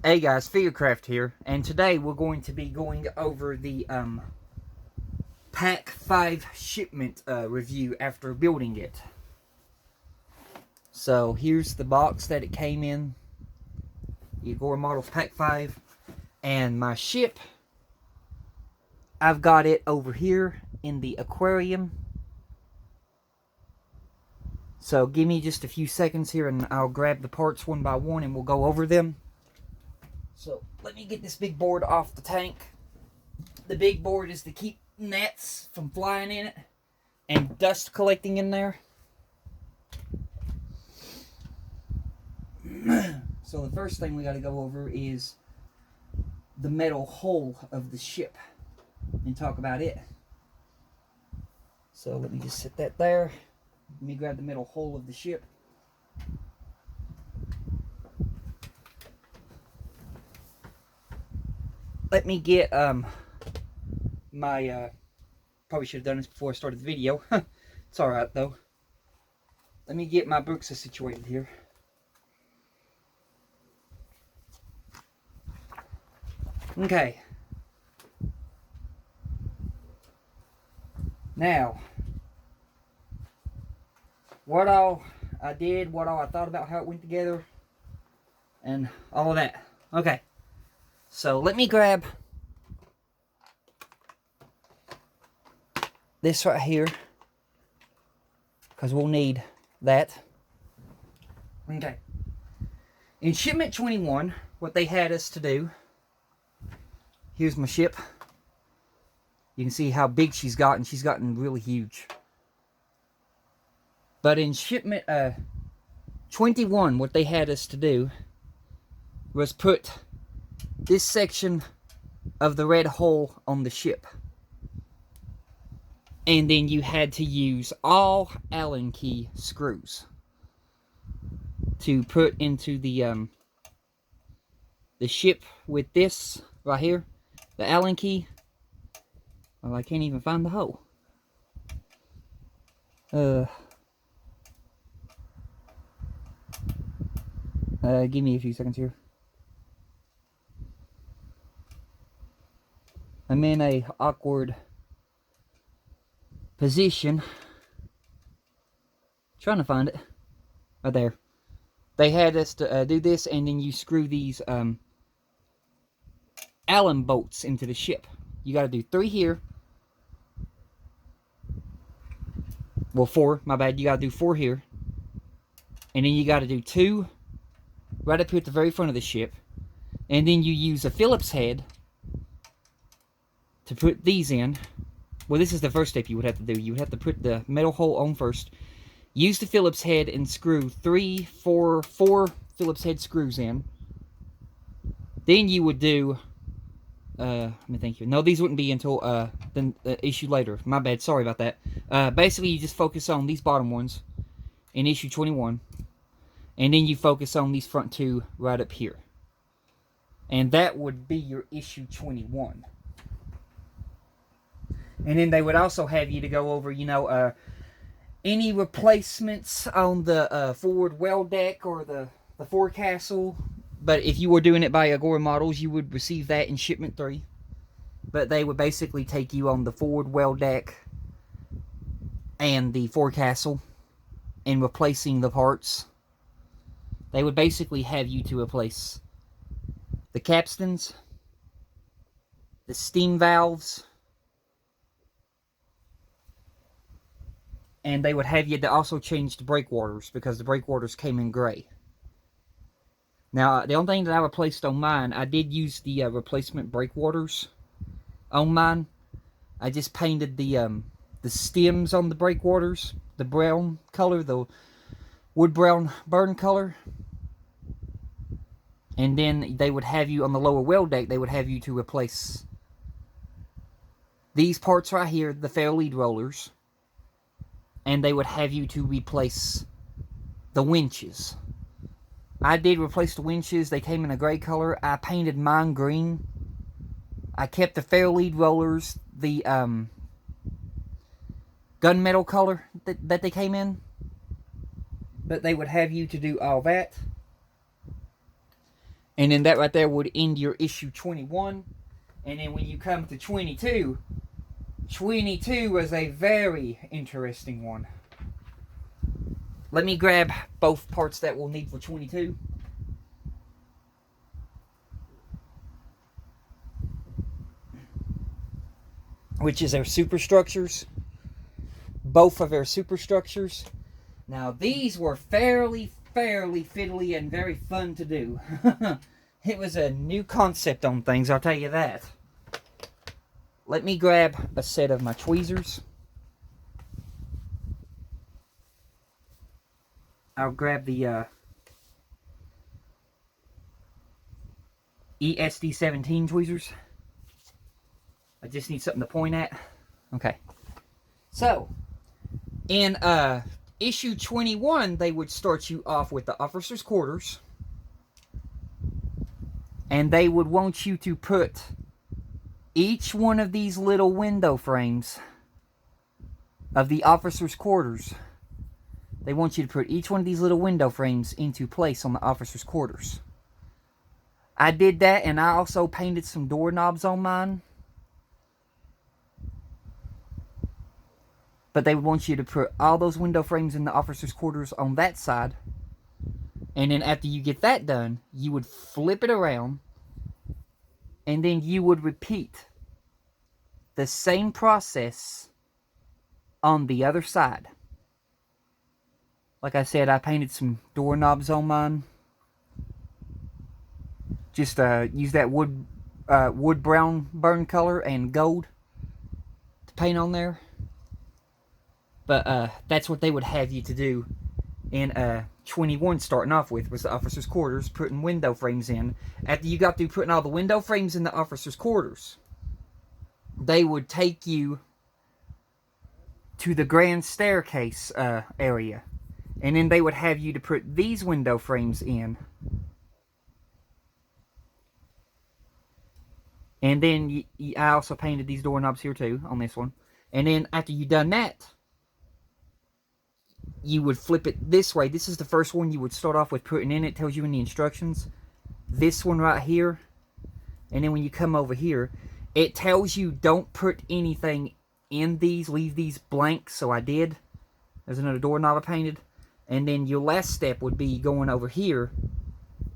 Hey guys, Figurecraft here, and today we're going to be going over the Pack 5 shipment review after building it. So here's the box that it came in, the Agora Models Pack 5, and my ship, I've got it over here in the aquarium. So give me just a few seconds here and I'll grab the parts one by one and we'll go over them. So let me get this big board off the tank. The big board is to keep gnats from flying in it and dust collecting in there. So the first thing we got to go over is the metal hull of the ship and talk about it. So let me just set that there. Let me grab the metal hull of the ship. Let me get my probably should have done this before I started the video. It's alright though. Let me get my books situated here. Okay. Now, what all I did, what all I thought about how it went together, and all of that. Okay. So let me grab this right here, because we'll need that. Okay. In shipment 21, what they had us to do, here's my ship. You can see how big she's gotten. She's gotten really huge. But in shipment 21, what they had us to do was put this section of the red hull on the ship. And then you had to use all Allen key screws to put into the ship with this right here, the Allen key. Well, I can't even find the hole. Give me a few seconds here. I'm in a awkward position. Trying to find it. Right there. They had us to do this, and then you screw these Allen bolts into the ship. You got to do 3 here. Well, 4. My bad. You got to do 4 here. And then you got to do 2 right up here at the very front of the ship. And then you use a Phillips head to put these in. Well, this is the first step you would have to do. You would have to put the metal hole on first. Use the Phillips head and screw 4 Phillips head screws in. Then you would do... let me think here. No, these wouldn't be until the issue later. My bad. Sorry about that. Basically, you just focus on these bottom ones in issue 21. And then you focus on these front 2 right up here. And that would be your issue 21. And then they would also have you to go over, you know, any replacements on the forward well deck or the forecastle. But if you were doing it by Agora Models, you would receive that in shipment 3. But they would basically take you on the forward well deck and the forecastle and replacing the parts. They would basically have you to replace the capstans, the steam valves, and they would have you to also change the breakwaters because the breakwaters came in gray. Now, the only thing that I replaced on mine, I did use the replacement breakwaters on mine. I just painted the stems on the breakwaters, the brown color, the wood brown burn color. And then they would have you on the lower well deck, they would have you to replace these parts right here, the fair lead rollers. And they would have you to replace the winches. I did replace the winches. They came in a gray color. I painted mine green. I kept the fair lead rollers, the gunmetal color that they came in. But they would have you to do all that. And then that right there would end your issue 21. And then when you come to 22, 22 was a very interesting one. Let me grab both parts that we'll need for 22. Which is our superstructures. Both of our superstructures. Now these were fairly fiddly and very fun to do. It was a new concept on things, I'll tell you that. Let me grab a set of my tweezers. I'll grab the ESD17 tweezers. I just need something to point at. Okay. So, in issue 21, they would start you off with the officer's quarters. And they would want you to put each one of these little window frames of the officer's quarters. They want you to put each one of these little window frames into place on the officer's quarters. I did that, and I also painted some doorknobs on mine. But they would want you to put all those window frames in the officer's quarters on that side. And then after you get that done, you would flip it around. And then you would repeat the same process on the other side. Like I said, I painted some doorknobs on mine. Just use that wood brown burn color and gold to paint on there. But that's what they would have you to do in 21 starting off with, was the officer's quarters, putting window frames in. After you got through putting all the window frames in the officer's quarters, they would take you to the grand staircase area. And then they would have you to put these window frames in. And then I also painted these doorknobs here too, on this one. And then after you done that, you would flip it this way. This is the first one you would start off with putting in. It tells you in the instructions. This one right here. And then when you come over here, it tells you don't put anything in these. Leave these blank. So I did. There's another doorknob I painted. And then your last step would be going over here.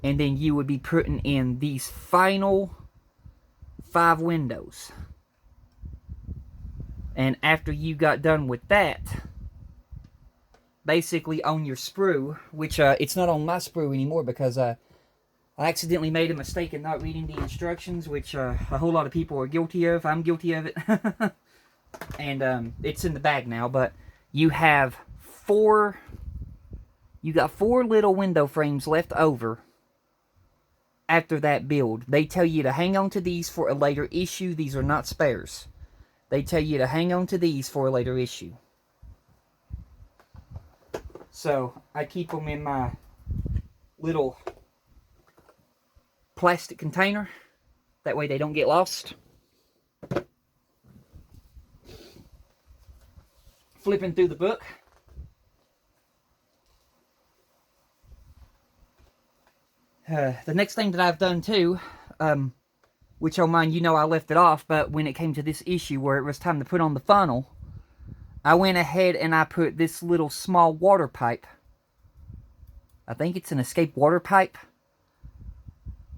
And then you would be putting in these final 5 windows. And after you got done with that, basically on your sprue, which it's not on my sprue anymore because I accidentally made a mistake in not reading the instructions, which a whole lot of people are guilty of. I'm guilty of it. And it's in the bag now, but you have you got 4 little window frames left over after that build. They tell you to hang on to these for a later issue. These are not spares. They tell you to hang on to these for a later issue. So, I keep them in my little plastic container. That way they don't get lost. Flipping through the book. The next thing that I've done too, which on mine, you know I left it off, but when it came to this issue where it was time to put on the funnel, I went ahead and I put this little small water pipe. I think it's an escape water pipe.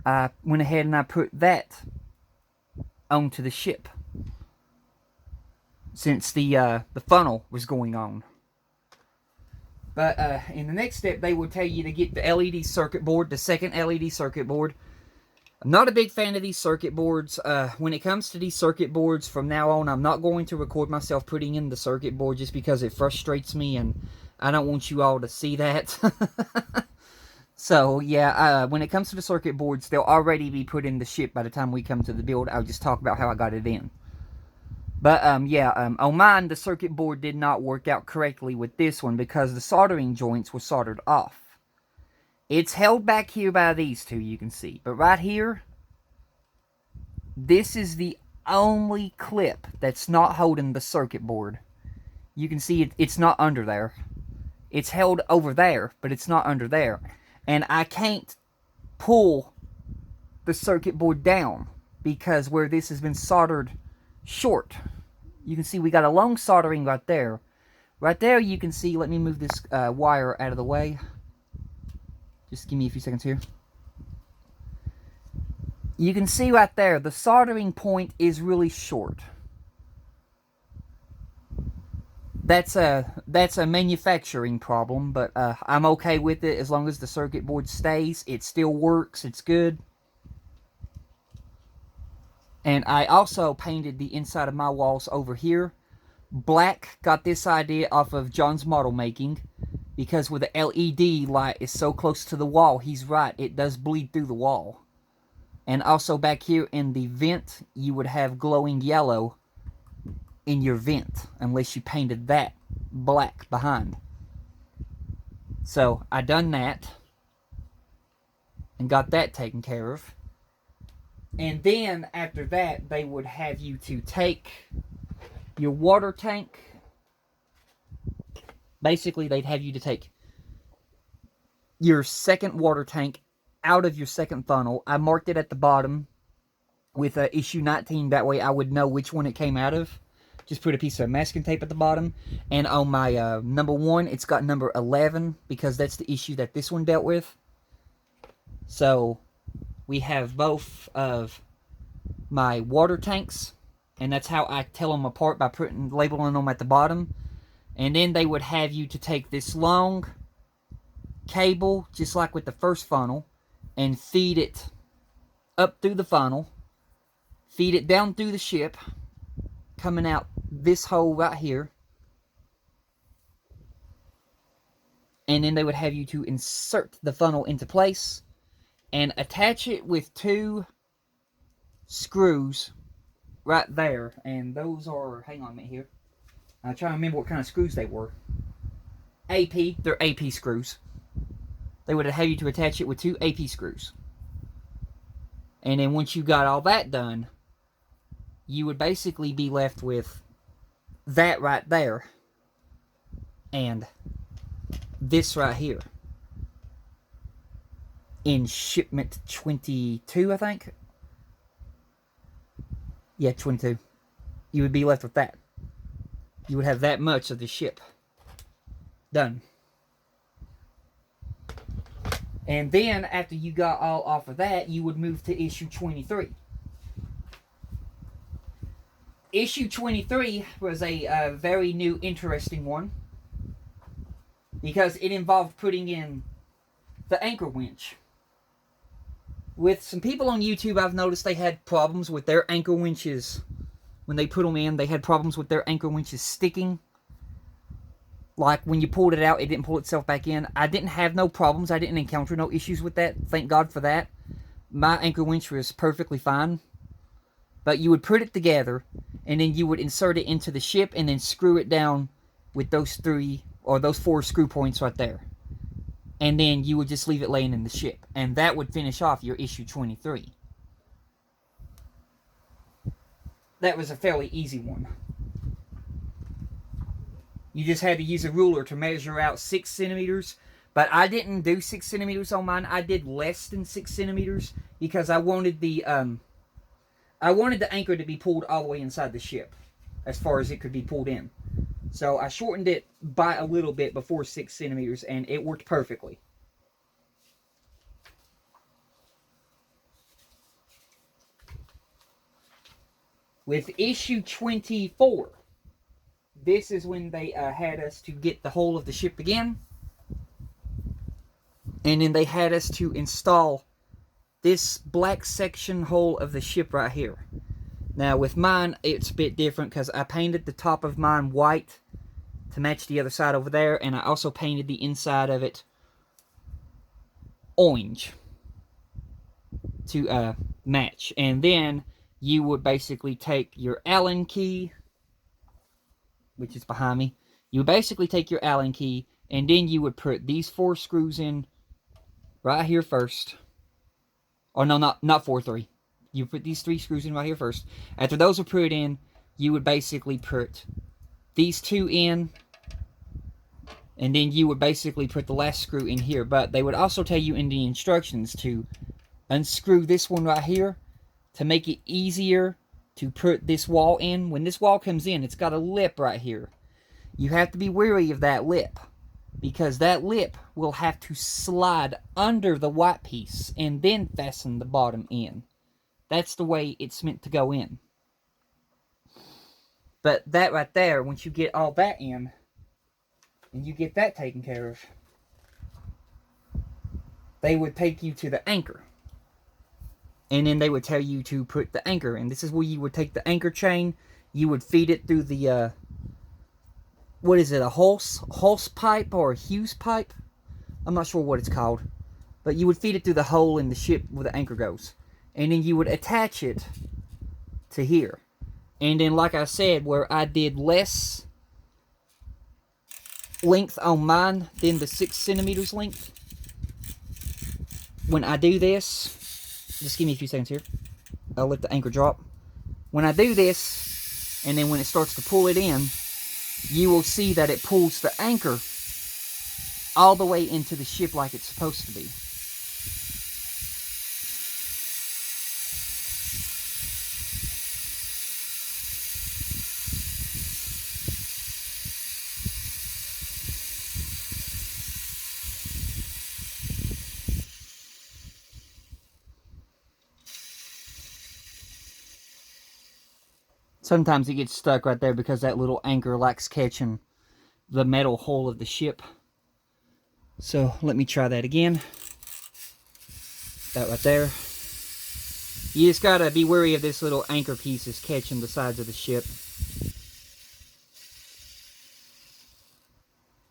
I went ahead and I put that onto the ship, since the funnel was going on. But in the next step, they would tell you to get the LED circuit board, the second LED circuit board. I'm not a big fan of these circuit boards. When it comes to these circuit boards, from now on, I'm not going to record myself putting in the circuit board just because it frustrates me, and I don't want you all to see that. So, yeah, when it comes to the circuit boards, they'll already be put in the ship by the time we come to the build. I'll just talk about how I got it in. But, on mine, the circuit board did not work out correctly with this one because the soldering joints were soldered off. It's held back here by these two, you can see. But right here, this is the only clip that's not holding the circuit board. You can see it's not under there. It's held over there, but it's not under there. And I can't pull the circuit board down, because where this has been soldered short, you can see we got a long soldering right there. Right there you can see, let me move this wire out of the way. Just give me a few seconds here. You can see right there, the soldering point is really short. That's a manufacturing problem, but I'm okay with it as long as the circuit board stays. It still works, it's good. And I also painted the inside of my walls over here black. Got this idea off of John's model making, because where the LED light is so close to the wall, he's right, it does bleed through the wall. And also back here in the vent, you would have glowing yellow in your vent, unless you painted that black behind. So I done that and got that taken care of. And then after that, they would have you to take your water tank. Basically, they'd have you to take your second water tank out of your second funnel. I marked it at the bottom with issue 19. That way I would know which one it came out of. Just put a piece of masking tape at the bottom. And on my number 1, it's got number 11, because that's the issue that this one dealt with. So we have both of my water tanks, and that's how I tell them apart, by labeling them at the bottom. And then they would have you to take this long cable, just like with the first funnel, and feed it up through the funnel, feed it down through the ship, coming out this hole right here, and then they would have you to insert the funnel into place and attach it with 2 screws right there. And those are, hang on a minute here, I'm trying to remember what kind of screws they were. AP, they're AP screws. They would have you to attach it with 2 AP screws. And then once you got all that done, you would basically be left with that right there and this right here in shipment 22, I think. Yeah, 22. You would be left with that. You would have that much of the ship done. And then after you got all off of that, you would move to issue 23. Issue 23 was a very new, interesting one, because it involved putting in the anchor winch. With some people on YouTube, I've noticed they had problems with their anchor winches. When they put them in, they had problems with their anchor winches sticking. Like when you pulled it out, it didn't pull itself back in. I didn't have no problems. I didn't encounter no issues with that. Thank God for that. My anchor winch was perfectly fine. But you would put it together, and then you would insert it into the ship, and then screw it down with those 3 or those 4 screw points right there. And then you would just leave it laying in the ship. And that would finish off your issue 23. That was a fairly easy one. You just had to use a ruler to measure out 6 centimeters. But I didn't do 6 centimeters on mine. I did less than 6 centimeters, because I wanted the anchor to be pulled all the way inside the ship, as far as it could be pulled in. So I shortened it by a little bit before 6 centimeters, and it worked perfectly. With issue 24, this is when they had us to get the whole of the ship again. And then they had us to install this black section hole of the ship right here. Now with mine, it's a bit different, because I painted the top of mine white to match the other side over there, and I also painted the inside of it orange to match. And then you would basically take your Allen key, which is behind me. You would basically take your Allen key, and then you would put these 4 screws in right here first. Or no, not 4, 3. You put these 3 screws in right here first. After those are put in, you would basically put these 2 in, and then you would basically put the last screw in here. But they would also tell you in the instructions to unscrew this one right here to make it easier to put this wall in. When this wall comes in, it's got a lip right here. You have to be wary of that lip, because that lip will have to slide under the white piece and then fasten the bottom in. That's the way it's meant to go in. But that right there, once you get all that in, and you get that taken care of, they would take you to the anchor. And then they would tell you to put the anchor in. This is where you would take the anchor chain. You would feed it through the, what is it, a hose pipe or a Hughes pipe? I'm not sure what it's called. But you would feed it through the hole in the ship where the anchor goes. And then you would attach it to here. And then, like I said, where I did less length on mine than the 6 centimeters length, when I do this, just give me a few seconds here. I'll let the anchor drop. When I do this, and then when it starts to pull it in, you will see that it pulls the anchor all the way into the ship like it's supposed to be. Sometimes it gets stuck right there because that little anchor likes catching the metal hull of the ship. So let me try that again. That right there. You just gotta be wary of this little anchor piece is catching the sides of the ship.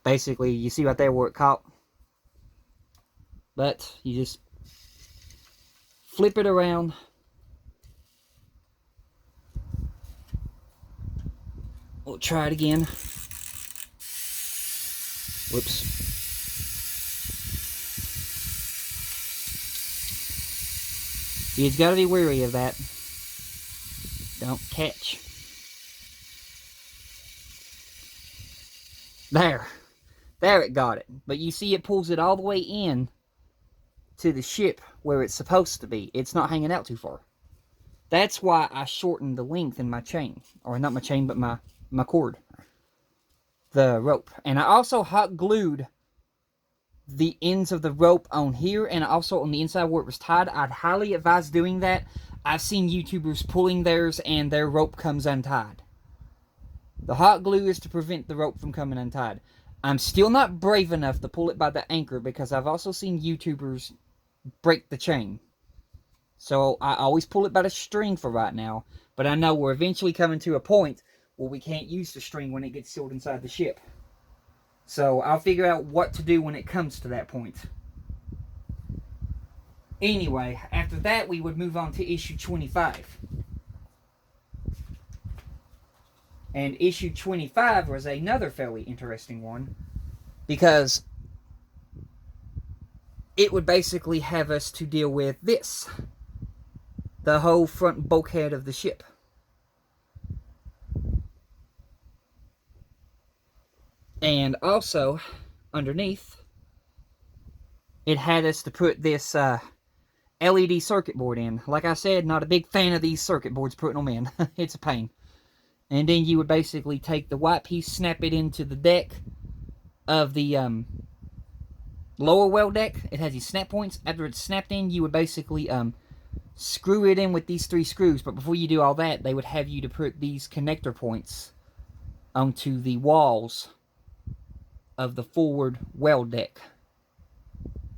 Basically, you see right there where it caught. But you just flip it around. We'll try it again. Whoops. You just gotta be wary of that. Don't catch. There. There, it got it. But you see it pulls it all the way in to the ship where it's supposed to be. It's not hanging out too far. That's why I shortened the length in my chain. Or not my chain, but my cord. The rope. And I also hot glued the ends of the rope on here and also on the inside where it was tied. I'd highly advise doing that. I've seen YouTubers pulling theirs and their rope comes untied. The hot glue is to prevent the rope from coming untied. I'm still not brave enough to pull it by the anchor because I've also seen YouTubers break the chain. So I always pull it by the string for right now. But I know we're eventually coming to a point where we can't use the string when it gets sealed inside the ship. So I'll figure out what to do when it comes to that point. Anyway, after that we would move on to issue 25. And issue 25 was another fairly interesting one, because it would basically have us to deal with this. The whole front bulkhead of the ship. And also, underneath, it had us to put this LED circuit board in. Like I said, not a big fan of these circuit boards, putting them in. It's a pain. And then you would basically take the white piece, snap it into the deck of the lower well deck. It has these snap points. After it's snapped in, you would basically screw it in with these 3 screws. But before you do all that, they would have you to put these connector points onto the walls of the forward well deck,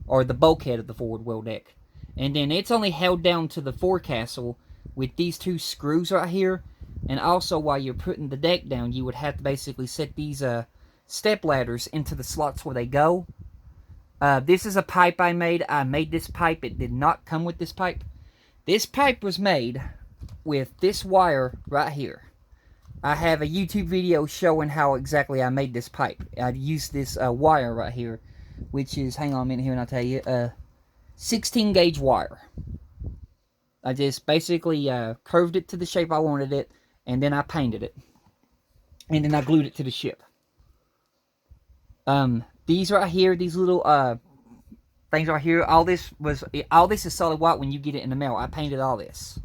or the bulkhead of the forward well deck. And then it's only held down to the forecastle with these 2 screws right here. And also, while you're putting the deck down, you would have to basically set these step ladders into the slots where they go. This is a pipe I made. I made this pipe. It did not come with this pipe. This pipe was made with this wire right here. I have a YouTube video showing how exactly I made this pipe. I used this wire right here, which is, hang on a minute here and I'll tell you, 16 gauge wire. I just basically curved it to the shape I wanted it, and then I painted it. And then I glued it to the ship. These right here, these little things right here. All this is solid white when you get it in the mail. I painted all this.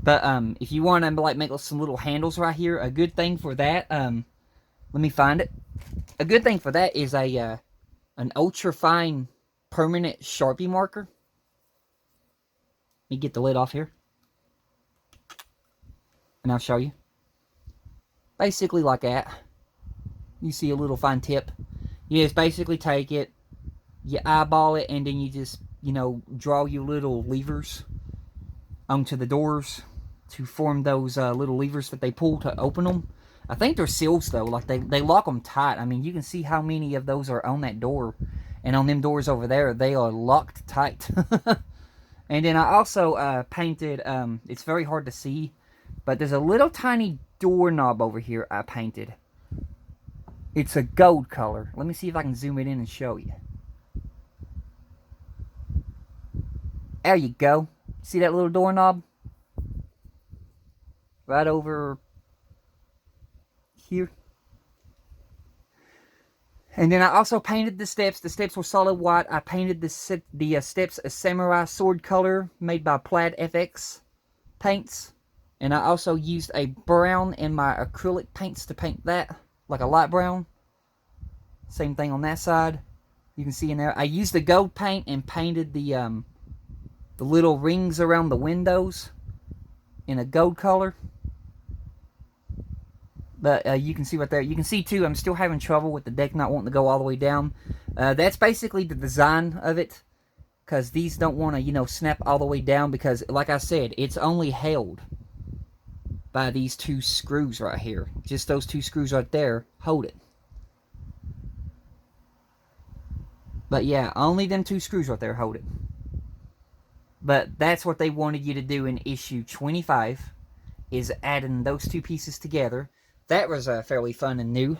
But if you want to like make some little handles right here, a good thing for that, let me find it. A good thing for that is a an ultra fine permanent Sharpie marker. Let me get the lid off here, and I'll show you. Basically like that. You see a little fine tip. You just basically take it, you eyeball it, and then you just, you know, draw your little levers onto the doors to form those little levers that they pull to open them. I think they're seals though, like they lock them tight. I mean, you can see how many of those are on that door, and on them doors over there, they are locked tight. And then I also painted, it's very hard to see, but there's a little tiny doorknob over here I painted. It's a gold color. Let me see if I can zoom it in and show you. There you go. See that little doorknob? Right over here. And then I also painted the steps. The steps were solid white. I painted the steps a samurai sword color made by Plaid FX paints. And I also used a brown in my acrylic paints to paint that, like a light brown. Same thing on that side. You can see in there. I used the gold paint and painted the little rings around the windows in a gold color. But you can see right there. You can see too, I'm still having trouble with the deck not wanting to go all the way down. That's basically the design of it, because these don't want to, you know, snap all the way down, because like I said, it's only held by these two screws right here. Just those two screws right there hold it. But yeah, only them two screws right there hold it. But that's what they wanted you to do in issue 25, is adding those two pieces together. That was fairly fun and new.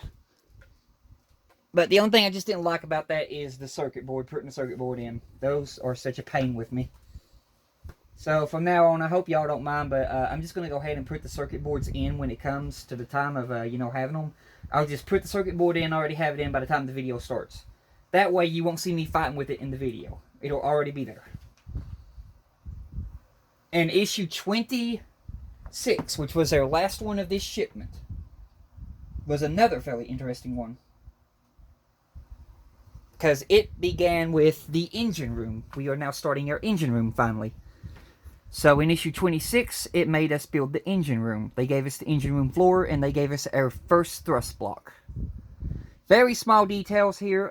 But the only thing I just didn't like about that is the circuit board, putting the circuit board in. Those are such a pain with me. So from now on, I hope y'all don't mind, but I'm just going to go ahead and put the circuit boards in when it comes to the time of, you know, having them. I'll just put the circuit board in, already have it in by the time the video starts. That way you won't see me fighting with it in the video. It'll already be there. And issue 26, which was their last one of this shipment, was another fairly interesting one. Because it began with the engine room. We are now starting our engine room finally. So in issue 26, it made us build the engine room. They gave us the engine room floor, and they gave us our first thrust block. Very small details here.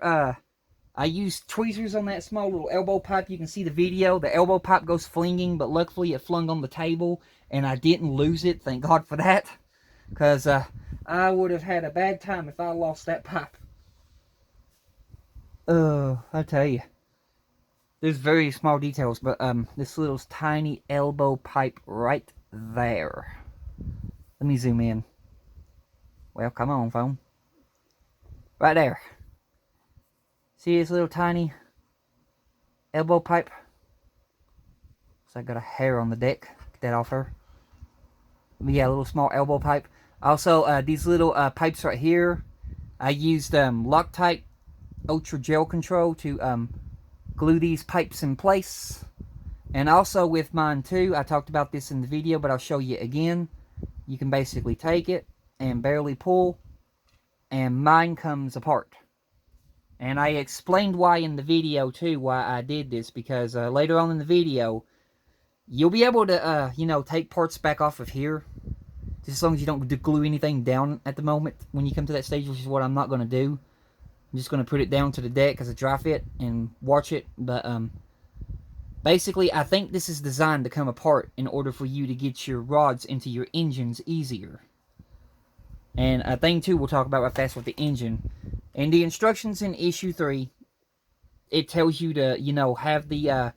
I used tweezers on that small little elbow pipe. You can see the video. The elbow pipe goes flinging, but luckily it flung on the table, and I didn't lose it. Thank God for that. Because I would have had a bad time if I lost that pipe. Oh, I tell you. There's very small details, but this little tiny elbow pipe right there. Let me zoom in. Well, come on, phone. Right there. See this little tiny elbow pipe? So I got a hair on the deck. Get that off her. But yeah, a little small elbow pipe. Also, these little pipes right here, I used Loctite Ultra Gel Control to glue these pipes in place. And also with mine too, I talked about this in the video, but I'll show you again. You can basically take it and barely pull, and mine comes apart. And I explained why in the video too, why I did this, because later on in the video, you'll be able to, you know, take parts back off of here. Just as long as you don't glue anything down at the moment when you come to that stage, which is what I'm not going to do. I'm just going to put it down to the deck as a dry fit and watch it. But basically, I think this is designed to come apart in order for you to get your rods into your engines easier. And a thing too we'll talk about right fast with the engine. In the instructions in issue 3, it tells you to, you know, have the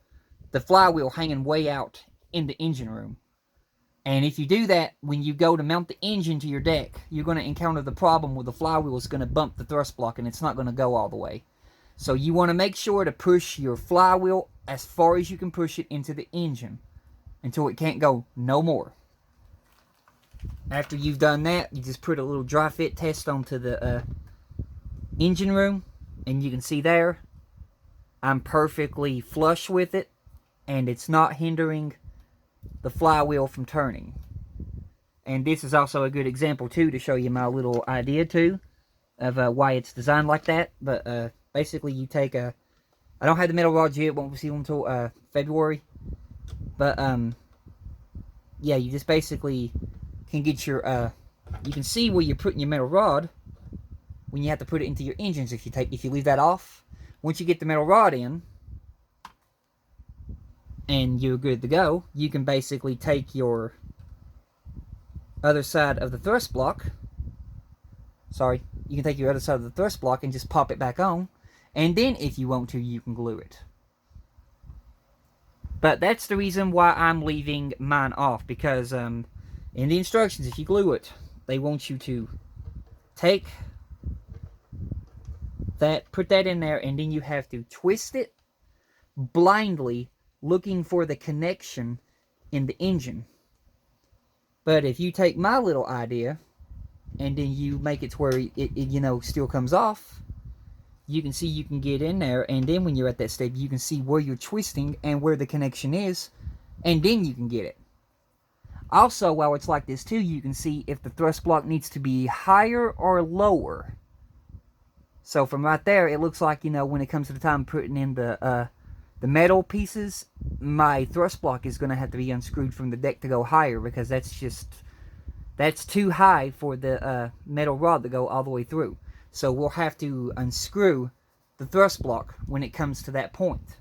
flywheel hanging way out in the engine room. And if you do that, when you go to mount the engine to your deck, you're going to encounter the problem where the flywheel is going to bump the thrust block and it's not going to go all the way. So you want to make sure to push your flywheel as far as you can push it into the engine until it can't go no more. After you've done that, you just put a little dry fit test onto the engine room, and you can see there, I'm perfectly flush with it, and it's not hindering the flywheel from turning. And this is also a good example too to show you my little idea too of why it's designed like that. But basically you take a, I don't have the metal rods yet, won't see them until February. But yeah, you just basically can get your you can see where you're putting your metal rod when you have to put it into your engines. If you leave that off, once you get the metal rod in and you're good to go, you can basically take your other side of the thrust block. Sorry, you can take your other side of the thrust block and just pop it back on, and then if you want to, you can glue it. But that's the reason why I'm leaving mine off, because in the instructions, if you glue it, they want you to take that, put that in there, and then you have to twist it blindly, looking for the connection in the engine. But if you take my little idea and then you make it to where it you know, still comes off, you can see you can get in there, and then when you're at that stage, you can see where you're twisting and where the connection is, and then you can get it. Also, while it's like this too, you can see if the thrust block needs to be higher or lower. So from right there, it looks like, you know, when it comes to the time putting in the metal pieces, my thrust block is going to have to be unscrewed from the deck to go higher, because that's too high for the metal rod to go all the way through. So we'll have to unscrew the thrust block when it comes to that point.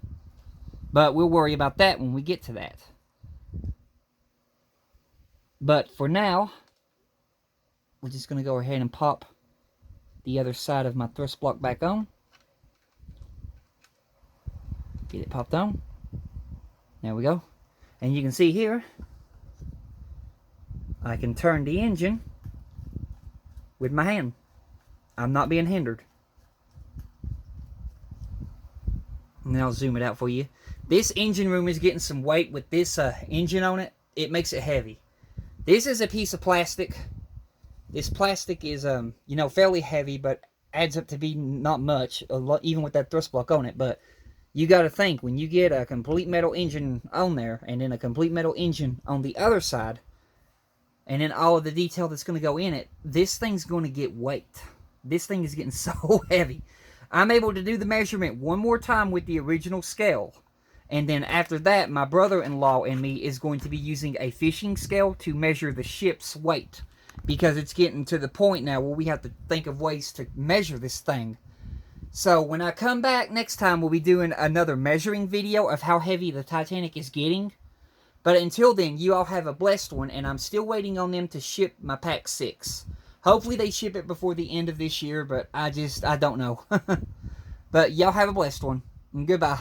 But we'll worry about that when we get to that. But for now, we're just going to go ahead and pop the other side of my thrust block back on. Get it popped on. There we go. And you can see here, I can turn the engine with my hand. I'm not being hindered. And then I'll zoom it out for you. This engine room is getting some weight with this engine on it. It makes it heavy. This is a piece of plastic. This plastic is, you know, fairly heavy, but adds up to be not much, even with that thrust block on it. But you got to think, when you get a complete metal engine on there, and then a complete metal engine on the other side, and then all of the detail that's going to go in it, this thing's going to get weight. This thing is getting so heavy. I'm able to do the measurement one more time with the original scale. And then after that, my brother-in-law and me is going to be using a fishing scale to measure the ship's weight. Because it's getting to the point now where we have to think of ways to measure this thing. So when I come back next time, we'll be doing another measuring video of how heavy the Titanic is getting. But until then, you all have a blessed one, and I'm still waiting on them to ship my Pack 6. Hopefully they ship it before the end of this year, but I don't know. But y'all have a blessed one, and goodbye.